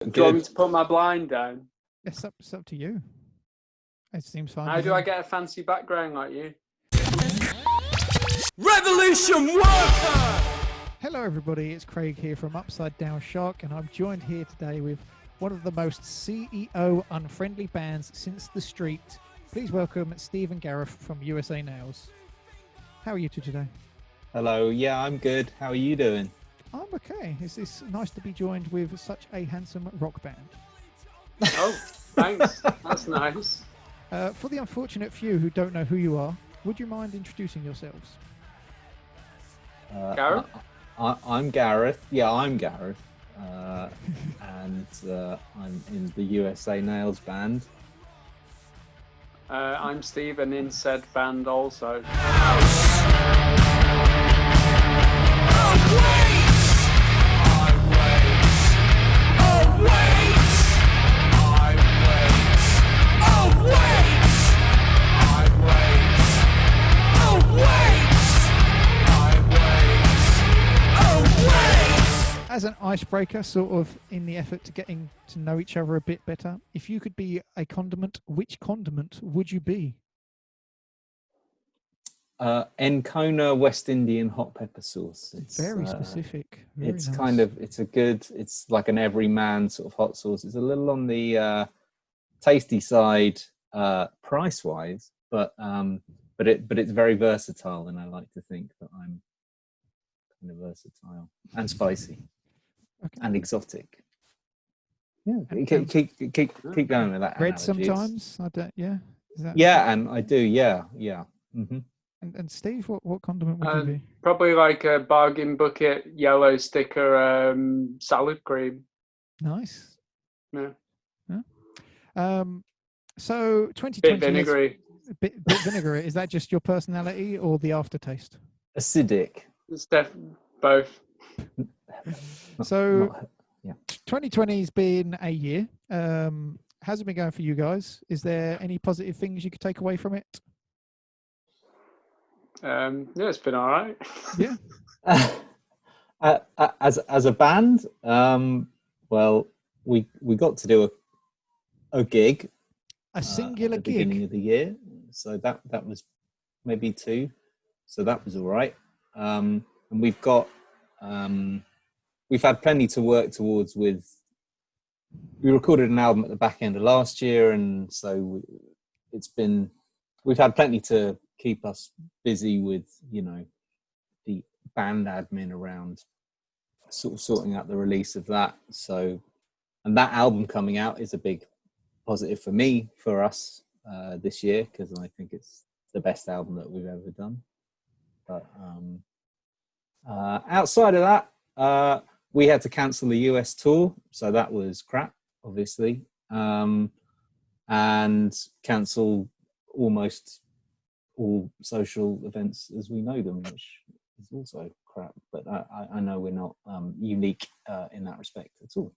Do you want me to put my blind down? It's up to you. It seems fine. How do I get a fancy background like you? Revolution Worker! Hello everybody, it's Craig here from Upside Down Shark, and I'm joined here today with one of the most CEO unfriendly bands since the street. Please welcome Steve and Gareth from USA Nails. How are you two today? Hello, yeah, I'm good. How are you doing? I'm okay. It's nice to be joined with such a handsome rock band. Oh, thanks. That's nice. For the unfortunate few who don't know who you are, would you mind introducing yourselves? Gareth? I'm Gareth. Yeah, I'm Gareth. And I'm in the USA Nails band. I'm Steve, and in said band also. As an icebreaker, sort of in the effort to getting to know each other a bit better, if you could be a condiment, which condiment would you be? Encona West Indian hot pepper sauce. It's very specific. Very it's nice. kind of, it's like an everyman sort of hot sauce. It's a little on the tasty side price wise, but it's very versatile, and I like to think that I'm kind of versatile and spicy. Okay. And exotic. Yeah, keep going with that. Red analogy. sometimes. I don't. Yeah. Is that Yeah, and I do. Yeah. Mm-hmm. And Steve, what condiment would you be? Probably like a bargain bucket yellow sticker salad cream. Nice. Yeah. So 2020. Bit vinegary. Bit vinegary. Is that just your personality or the aftertaste? Acidic. It's both. So 2020's been a year. How's it been going for you guys? Is there any positive things you could take away from it? Yeah, it's been all right. Yeah. As a band, well, we got to do a gig, a singular at the gig, beginning of the year. So that was maybe two. So that was all right. And we've got we've had plenty to work towards. We recorded an album at the back end of last year, and so we've had plenty to keep us busy with, the band admin around sort of sorting out the release of that. So, and that album coming out is a big positive for us this year, because I think it's the best album that we've ever done. But outside of that, we had to cancel the US tour, so that was crap, obviously, and cancel almost all social events as we know them, which is also crap. But I know we're not unique in that respect at all.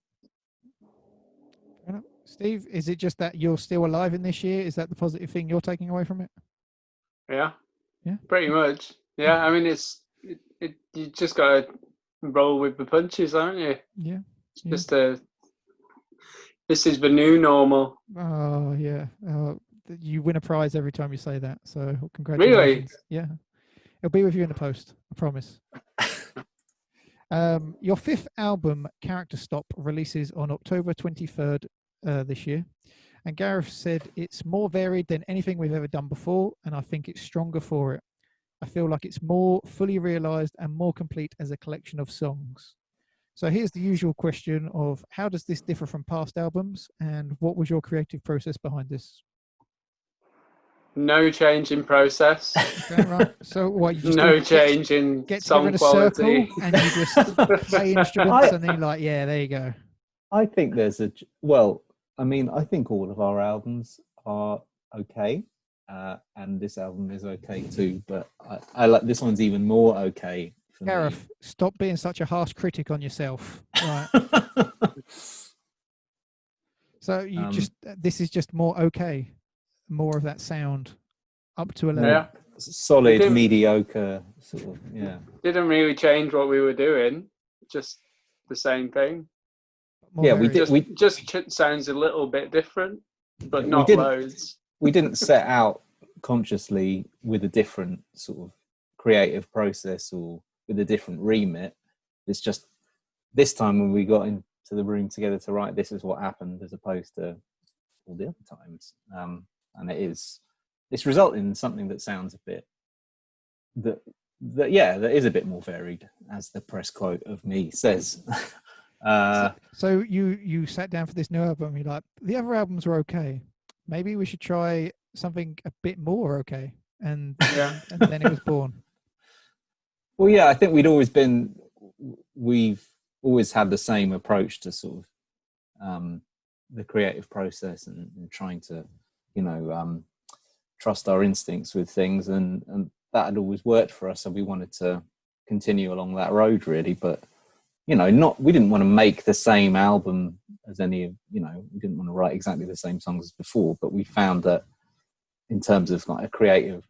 Steve, is it just that you're still alive in this year? Is that the positive thing you're taking away from it? Yeah. Yeah. Pretty much. Yeah. I mean, you just got to roll with the punches, haven't you? Yeah. It's just this is the new normal. Oh yeah. You win a prize every time you say that. So congratulations. Really? Yeah. It'll be with you in the post. I promise. Your fifth album, Character Stop, releases on October 23rd this year. And Gareth said it's more varied than anything we've ever done before, and I think it's stronger for it. I feel like it's more fully realized and more complete as a collection of songs. So here's the usual question of how does this differ from past albums, and what was your creative process behind this? No change in process. Okay, right. So what? You just No change in get song together in a quality. circle and you just play instruments, and then you're like, yeah, there you go. I think I think all of our albums are okay, and this album is okay too. But I like this one's even more okay for Gareth, me. stop being such a harsh critic on yourself. Right. So this is just more okay. More of that sound up to a level. Yeah. Solid, mediocre, sort of, yeah. Didn't really change what we were doing, just the same thing. More Yeah, we varied. did. Just sounds a little bit different, but We not didn't- loads. We didn't set out consciously with a different sort of creative process or with a different remit. It's just this time when we got into the room together to write, this is what happened, as opposed to all the other times. And it's resulted in something that sounds a bit that is a bit more varied, as the press quote of me says. So you sat down for this new album. You're like, the other albums were okay. Maybe we should try something a bit more okay. And then it was born. Well, yeah, I think we've always had the same approach to sort of the creative process and trying to, trust our instincts with things, and that had always worked for us. So we wanted to continue along that road, really. But we didn't want to make the same album as any of, we didn't want to write exactly the same songs as before. But we found that in terms of like a creative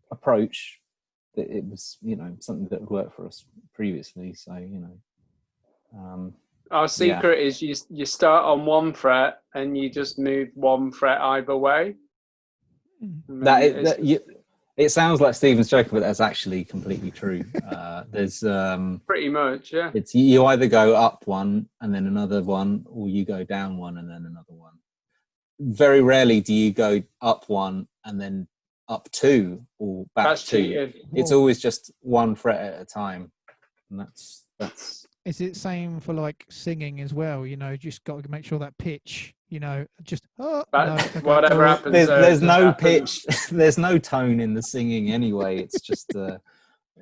approach, that it was, something that would work for us previously. So, Our secret is you start on one fret and you just move one fret either way. It sounds like Stephen's joking, but that's actually completely true. There's pretty much, yeah. It's you either go up one and then another one, or you go down one and then another one. Very rarely do you go up one and then up two or back That's two. cheated. It's always just one fret at a time, and that's. Is it same for like singing as well? Just got to make sure that pitch, just whatever happens. There's no pitch, there's no tone in the singing anyway. It's just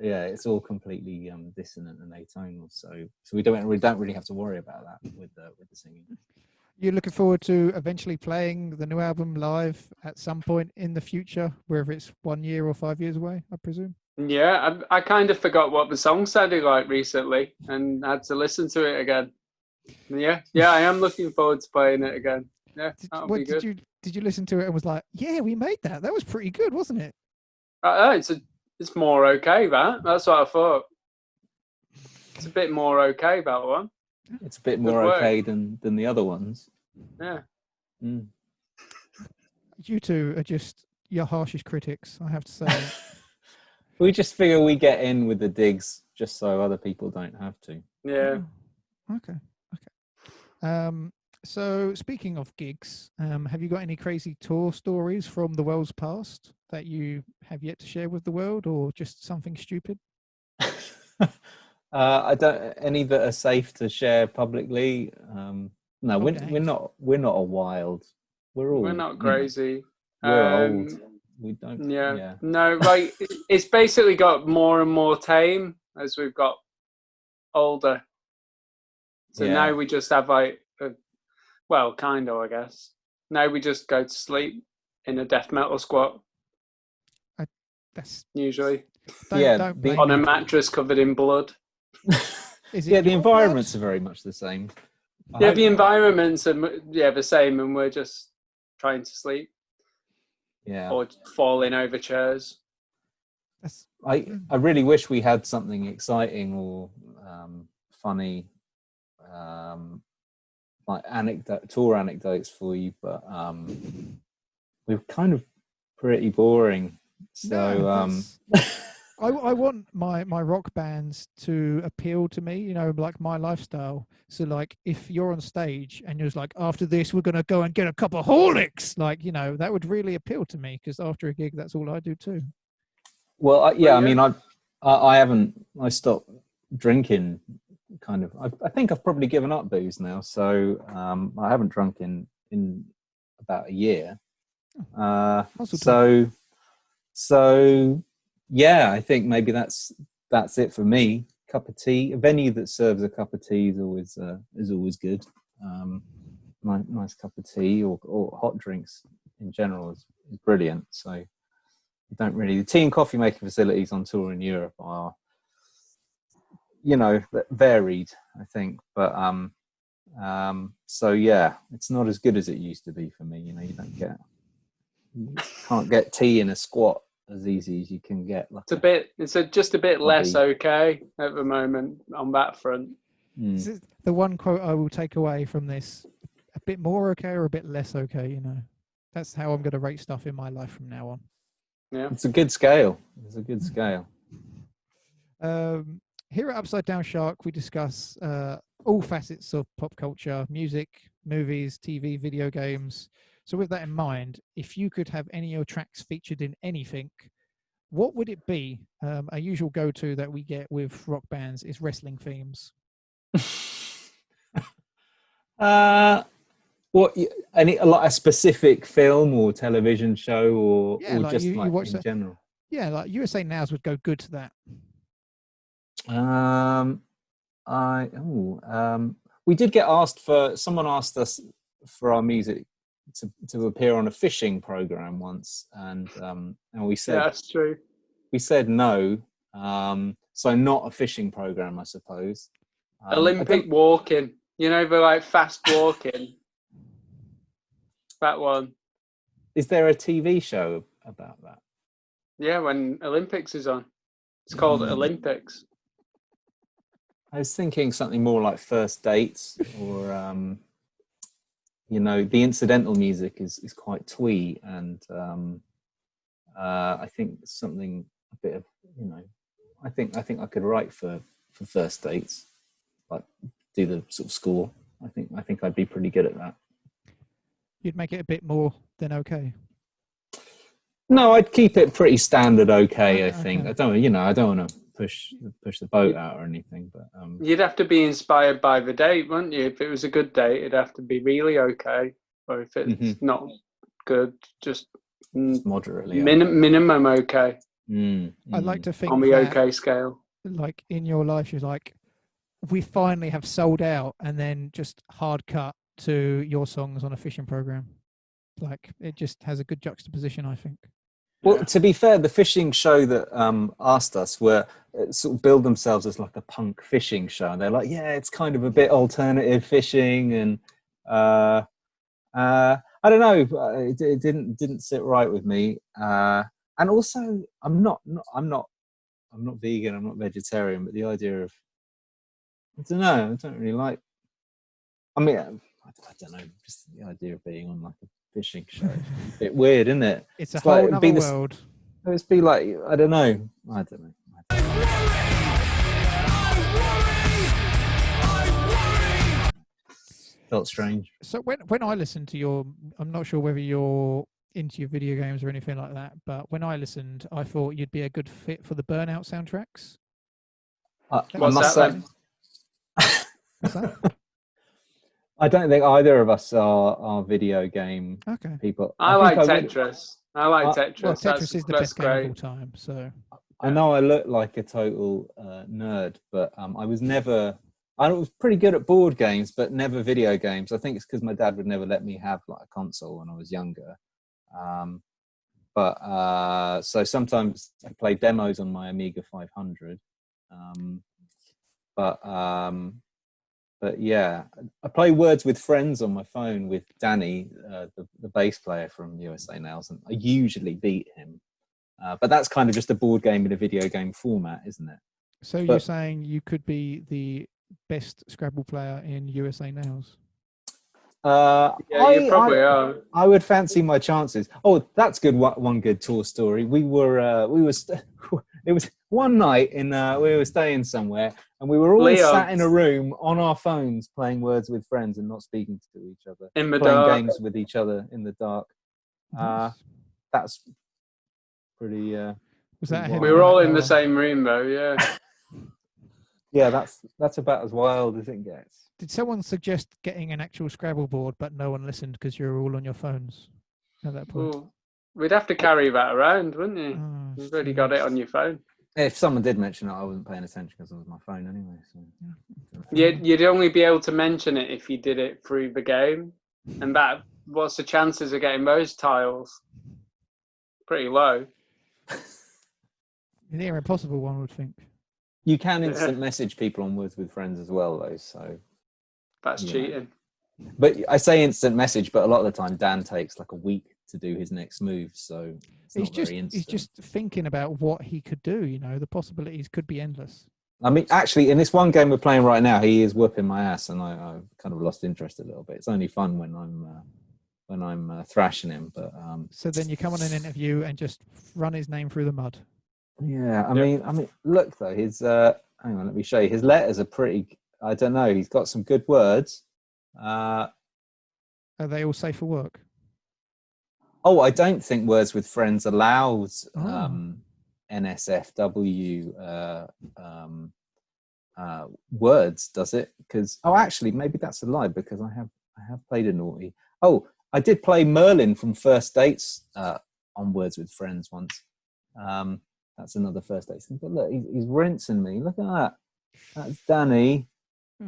it's all completely dissonant and atonal. So we don't really have to worry about that with the singing. You're looking forward to eventually playing the new album live at some point in the future, whether it's 1 year or 5 years away, I presume. Yeah, I kind of forgot what the song sounded like recently and had to listen to it again. Yeah, I am looking forward to playing it again. Yeah, that'll be good. Did you listen to it and was like, yeah, we made that? That was pretty good, wasn't it? It's more okay, that's what I thought. It's a bit more okay, that one. It's a bit more okay than the other ones. Yeah. Mm. You two are just your harshest critics, I have to say. We just figure we get in with the digs just so other people don't have to. Yeah. Okay. So speaking of gigs, have you got any crazy tour stories from the world's past that you have yet to share with the world, or just something stupid? I don't any that are safe to share publicly. No, we're not a wild. We're not crazy. We're old. We don't. Yeah. No, like it's basically got more and more tame as we've got older. So now we just have kind of, I guess. Now we just go to sleep in a death metal squat. That's usually. Don't blame on me. a mattress covered in blood. The environments are very much the same. The environments are the same, and we're just trying to sleep. Yeah. Or falling over chairs. I really wish we had something exciting or funny, like tour anecdotes for you, but we're kind of pretty boring. So I want my rock bands to appeal to me, like my lifestyle. So like if you're on stage and you're just like, after this we're gonna go and get a cup of Horlicks, that would really appeal to me, because after a gig that's all I do too. Well, I mean, I stopped drinking kind of. I think I've probably given up booze now, so I haven't drunk in about a year. So yeah, I think maybe that's it for me. Cup of tea. A venue that serves a cup of tea is always good. Nice cup of tea or hot drinks in general is brilliant. So you don't really. The tea and coffee making facilities on tour in Europe are, varied, I think. But so yeah, it's not as good as it used to be for me. You can't get tea in a squat as easy as you can get. It's just a bit less okay at the moment on that front. This is the one quote I will take away from this: a bit more okay or a bit less okay. You know, that's how I'm going to rate stuff in my life from now on. Yeah, It's a good scale. It's a good scale. Here at Upside Down Shark, we discuss all facets of pop culture: music, movies, TV, video games. So with that in mind, if you could have any of your tracks featured in anything, what would it be? A usual go-to that we get with rock bands is wrestling themes. What a specific film or television show or Like just you watch in general? Yeah, like USA Nows would go good to that. We did get asked someone asked us for our music to appear on a fishing program once, and we said that's true. We said no, so not a fishing program, I suppose. Olympic walking, you know, the like fast walking. That one. Is there a TV show about that? Yeah, when Olympics is on. It's called Olympics. I was thinking something more like First Dates, or the incidental music is quite twee, and I think something a bit of I think I could write for First Dates, like do the sort of score. I think I'd be pretty good at that. You'd make it a bit more than okay. No, I'd keep it pretty standard. Okay, I think. Okay. I don't want to push the boat out or anything, but you'd have to be inspired by the date, wouldn't you? If it was a good date, it'd have to be really okay, or if it's not good, just moderately minimum okay. I'd like to think on the that, okay scale. like in your life, you're like, we finally have sold out, and then just hard cut to your songs on a fishing program. Like it just has a good juxtaposition, I think. Well, to be fair, the fishing show that asked us were sort of billed themselves as like a punk fishing show. And they're like, yeah, it's kind of a bit alternative fishing, and I don't know, it didn't sit right with me. And also, I'm not vegan, I'm not vegetarian, but the idea of I don't really like. I mean, I don't know, just the idea of being on like a fishing show. It's a bit weird, isn't it? It's a whole other world. It'd be like, I don't know. Felt strange. So when I listen to I'm not sure whether you're into your video games or anything like that, but when I listened, I thought you'd be a good fit for the Burnout soundtracks. I must say. What's that? I don't think either of us are video game people. I like Tetris. Well, Tetris is the best game of all time. So I know I look like a total nerd, but I was pretty good at board games, but never video games. I think it's because my dad would never let me have like a console when I was younger. So sometimes I play demos on my Amiga 500. But yeah, I play Words with Friends on my phone with Danny, the bass player from USA Nails, and I usually beat him. But that's kind of just a board game in a video game format, isn't it? So you're saying you could be the best Scrabble player in USA Nails? You probably are. I would fancy my chances. Oh, that's good. One good tour story. It was one night we were staying somewhere, and we were all sat in a room on our phones playing Words with Friends and not speaking to each other, in the playing dark. games with each other in the dark. That's pretty. Was that? We were all in the same room, though. Yeah. Yeah, that's about as wild as it gets. Did someone suggest getting an actual Scrabble board, but no one listened because you were all on your phones at that point? Ooh. We'd have to carry that around, wouldn't you? You've already got it on your phone. If someone did mention it, I wasn't paying attention because it was my phone anyway. So. You'd only be able to mention it if you did it through the game. And what's the chances of getting those tiles? Pretty low. Near impossible, one would think. You can instant message people on Words with Friends as well, though. So that's cheating. But I say instant message, but a lot of the time Dan takes like a week to do his next move, so it's not very instant. He's just thinking about what he could do. The possibilities could be endless. I mean, actually, in this one game we're playing right now, he is whooping my ass, and I've kind of lost interest a little bit. It's only fun when I'm thrashing him, but So then you come on an interview and just run his name through the mud. yeah. I mean, look though, his hang on, let me show you. His letters are pretty. I don't know. He's got some good words. Are they all safe for work? Oh, I don't think Words with Friends allows Oh. NSFW words, does it? Because actually, maybe that's a lie because I have played a naughty. Oh, I did play Merlin from First Dates on Words with Friends once. That's another First Dates thing. But look, he's rinsing me. Look at that. That's Danny.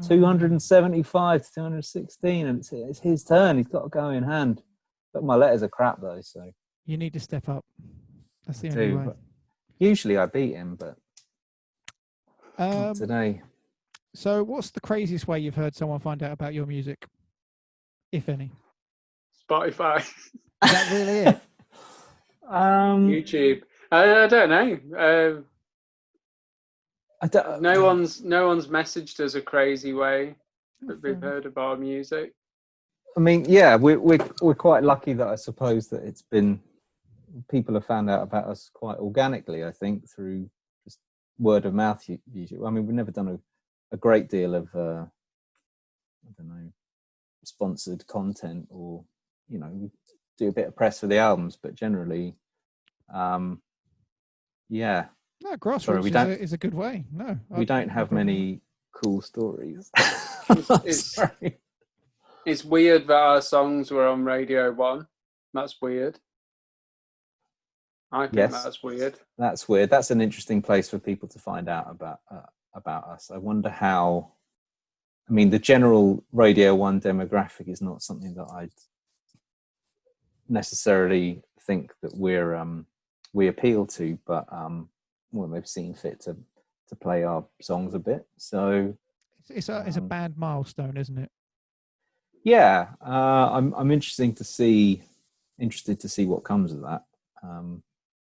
275 to 216, and it's his turn. He's got to go in hand. But my letters are crap though, so you need to step up. That's the only way. Usually I beat him, but not today. So what's the craziest way you've heard someone find out about your music, if any? Spotify. Is that really it? YouTube. I don't know. No one's messaged us a crazy way that we've heard of our music. I mean, yeah, we're quite lucky that I suppose that it's been, people have found out about us quite organically, I think, through just word of mouth usually. I mean, we've never done a great deal of I don't know, sponsored content, or we do a bit of press for the albums, but generally yeah. No, grassroots is a good way. No, we don't have many cool stories. It's weird that our songs were on Radio 1. That's weird. I think that's weird. That's weird. That's an interesting place for people to find out about us. I wonder how. I mean, the general Radio 1 demographic is not something that I'd necessarily think that we appeal to, but they've seen fit to play our songs a bit. So it's a band milestone, isn't it? Yeah, I'm interested to see what comes of that.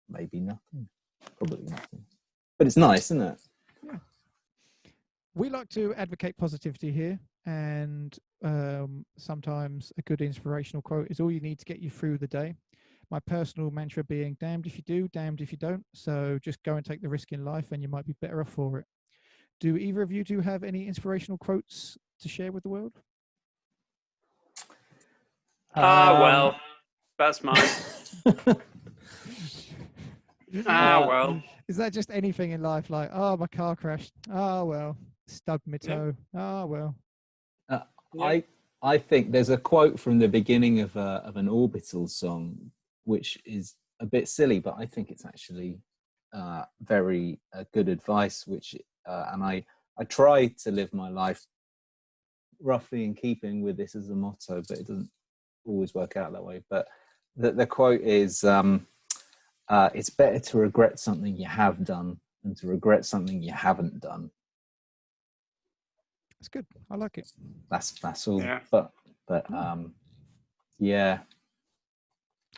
Maybe nothing, probably nothing, but it's nice, isn't it? Yeah. We like to advocate positivity here, and sometimes a good inspirational quote is all you need to get you through the day. My personal mantra being damned if you do, damned if you don't. So just go and take the risk in life and you might be better off for it. Do either of you have any inspirational quotes to share with the world? Well, that's mine. Well. Is that just anything in life? Like, my car crashed. Well, stubbed my toe. Well. I think there's a quote from the beginning of an Orbital song, which is a bit silly, but I think it's actually very good advice. And I try to live my life roughly in keeping with this as a motto, but it doesn't always work out that way. But the quote is, it's better to regret something you have done than to regret something you haven't done. That's good. I like it. That's all. Yeah. But yeah.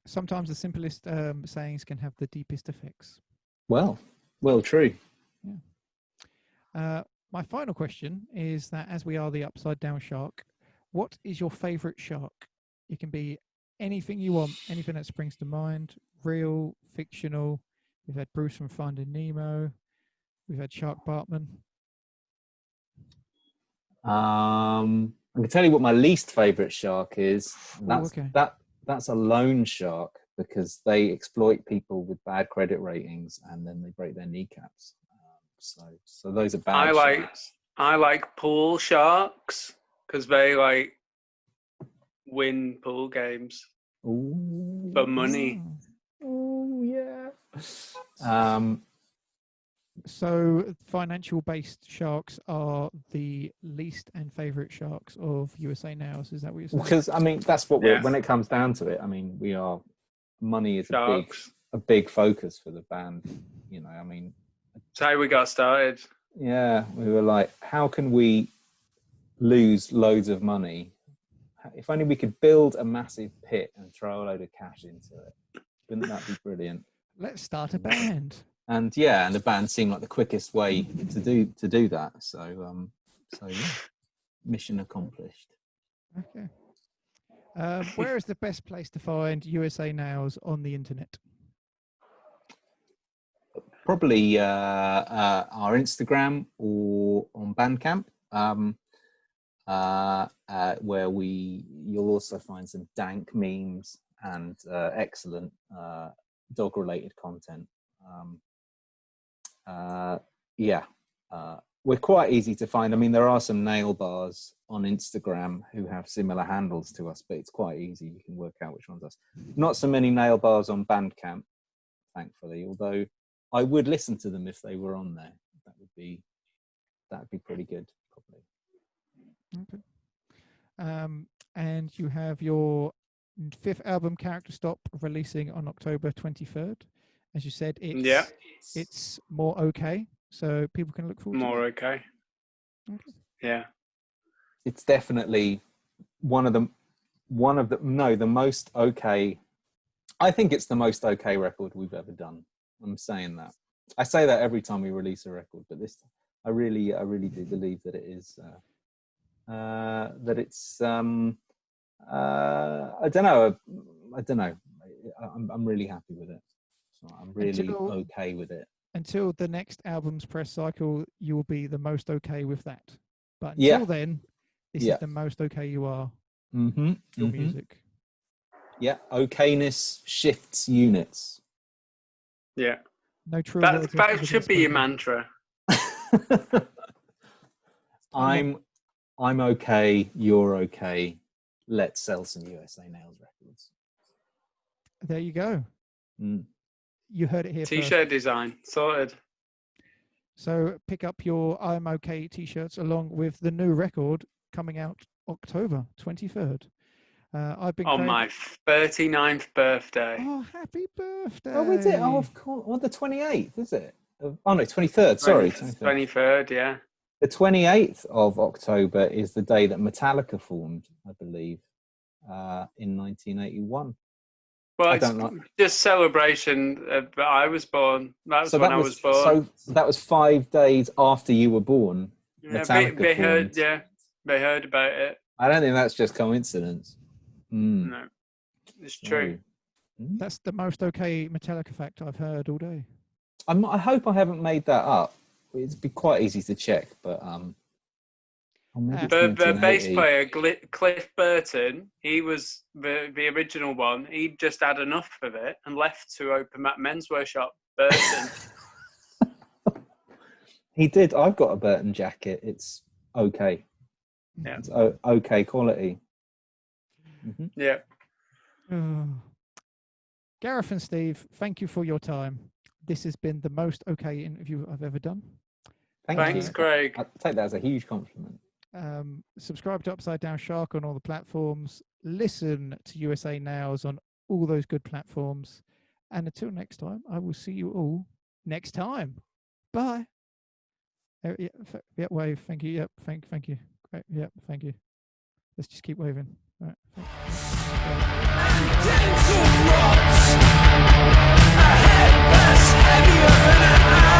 Sometimes the simplest sayings can have the deepest effects. Well, true. Yeah. My final question is that as we are the upside down shark, what is your favorite shark? It can be anything you want, anything that springs to mind, real, fictional. We've had Bruce from Finding Nemo. We've had Shark Bartman. I can tell you what my least favorite shark is. That's a loan shark, because they exploit people with bad credit ratings and then they break their kneecaps. So those are bad sharks. I like pool sharks because they win pool games for money. Oh yeah. So financial based sharks are the least and favorite sharks of USA Nows. Is that what you're saying? Because I mean, that's what when it comes down to it. I mean, money is a big focus for the band. I mean, that's how we got started. Yeah, we were like, how can we lose loads of money? If only we could build a massive pit and throw a load of cash into it. Wouldn't that be brilliant? Let's start a band. and the band seemed like the quickest way to do that. So yeah, mission accomplished. Okay. Where is the best place to find USA Nails on the internet? Probably our Instagram or on Bandcamp, where you'll also find some dank memes and excellent dog-related content. We're quite easy to find. I mean, there are some nail bars on Instagram who have similar handles to us, but it's quite easy. You can work out which one's us. Not so many nail bars on Bandcamp, thankfully, although I would listen to them if they were on there. That'd be pretty good, probably. Okay. And you have your 5th album, Character Stop, releasing on October 23rd. As you said, it's more okay, so people can look forward more to it. Okay. Yeah. It's definitely the most okay. I think it's the most okay record we've ever done. I'm saying that. I say that every time we release a record, but this, I really do believe that it is. That it's. I don't know. I'm really happy with it. So I'm really okay with it. Until the next album's press cycle, you will be the most okay with that. But until then, this is the most okay you are. Your music. Yeah. Okayness shifts units. Yeah. No true. That should be your mantra. I'm okay. You're okay. Let's sell some USA Nails records. There you go. You heard it here T-shirt first. design sorted. So pick up your I'm okay T-shirts along with the new record coming out October 23rd. I've been on my 39th birthday. Oh, happy birthday! Oh, is it? Oh, of course. Well, the 28th, is it? Oh no, 23rd. Sorry, 23rd. Yeah. The 28th of October is the day that Metallica formed, I believe, in 1981. Well, it's just celebration. But I was born. That's when I was born. So that was 5 days after you were born. Yeah, Metallica they heard. formed. Yeah, they heard about it. I don't think that's just coincidence. No, it's true. That's the most okay Metallica fact I've heard all day. I hope I haven't made that up. It'd be quite easy to check, but the bass player Cliff Burton, he was the original one. He just had enough of it and left to open that menswear shop. Burton. He did. I've got a Burton jacket. It's okay. Yeah. It's okay quality. Yeah. Gareth and Steve, thank you for your time. This has been the most okay interview I've ever done. Thanks, Craig. I take that as a huge compliment. Subscribe to Upside Down Shark on all the platforms. Listen to USA Nails on all those good platforms. And until next time, I will see you all next time. Bye. Wave. Thank you. Yep. Thank you. Great. Yep. Thank you. Let's just keep waving. All right. A head that's heavier than a